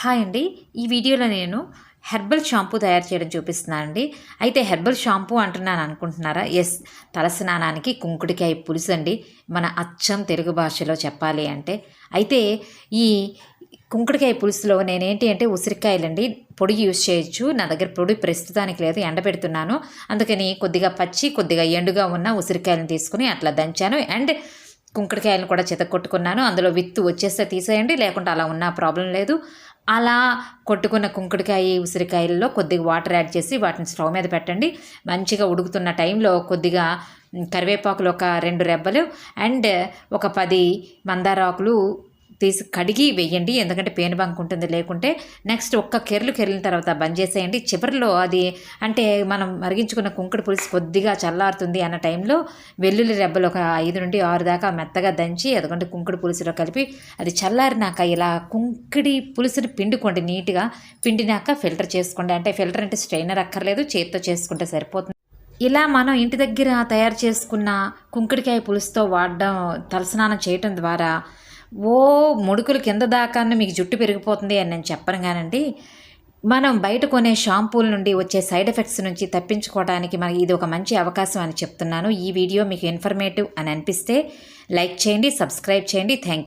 Hi అండి. ఈ వీడియోలో నేను హెర్బల్ షాంపూ తయారు చేయడం చూపిస్తున్నాను అండి. అయితే హెర్బల్ షాంపూ అంటున్నాను అనుకుంటున్నారా? యెస్. తలస్నానానికి కుంకుడికాయ పులుసు అండి. మన అచ్చం తెలుగు భాషలో చెప్పాలి అంటే. అయితే ఈ కుంకుడికాయ పులుసులో నేనేంటి అంటే ఉసిరికాయలండి పొడి యూజ్ చేయొచ్చు. నా దగ్గర పొడి ప్రస్తుతానికి లేదు, ఎండబెడుతున్నాను. అందుకని కొద్దిగా పచ్చి, కొద్దిగా ఎండుగా ఉన్న ఉసిరికాయలను తీసుకొని అట్లా దంచాను. అండ్ కుంకుడికాయలను కూడా చితక్కొట్టుకున్నాను. అందులో విత్తు వచ్చేస్తే తీసేయండి, లేకుంటే అలా ఉన్నా ప్రాబ్లం లేదు. అలా కొట్టుకున్న కుంకుడికాయ, ఉసిరికాయల్లో కొద్దిగా వాటర్ యాడ్ చేసి వాటిని స్టవ్ మీద పెట్టండి. మంచిగా ఉడుకుతున్న టైంలో కొద్దిగా కరివేపాకులు ఒక 2 రెబ్బలు అండ్ ఒక 10 మందారాకులు తీసి కడిగి వేయండి. ఎందుకంటే పేనుబంక ఉంటుంది లేకుంటే. నెక్స్ట్ ఒక్క కెరిలిన తర్వాత బంద్ చేసేయండి. చివరిలో అది అంటే మనం మరిగించుకున్న కుంకుడు పులుసు కొద్దిగా చల్లారుతుంది అన్న టైంలో వెల్లుల్లి రెబ్బలు ఒక 5 నుండి 6 దాకా మెత్తగా దంచి అదిగోండి కుంకుడు పులుసులో కలిపి అది చల్లారినాక ఇలా కుంకుడి పులుసుని పిండుకోండి. నీట్గా పిండినాక ఫిల్టర్ చేసుకోండి. అంటే ఫిల్టర్ అంటే స్ట్రైనర్ అక్కర్లేదు, చేతితో చేసుకుంటే సరిపోతుంది. ఇలా మనం ఇంటి దగ్గర తయారు చేసుకున్న కుంకుడికాయ పులుసుతో వాడడం, తలస్నానం చేయటం ద్వారా ముడుకులు కింద దాకాను మీకు జుట్టు పెరిగిపోతుంది అని నేను చెప్పను కానండి. మనం బయట కొనే షాంపూల నుండి వచ్చే సైడ్ ఎఫెక్ట్స్ నుంచి తప్పించుకోవడానికి మనకి ఇది ఒక మంచి అవకాశం అని చెప్తున్నాను. ఈ వీడియో మీకు ఇన్ఫర్మేటివ్ అని అనిపిస్తే లైక్ చేయండి, సబ్స్క్రైబ్ చేయండి. Thank you.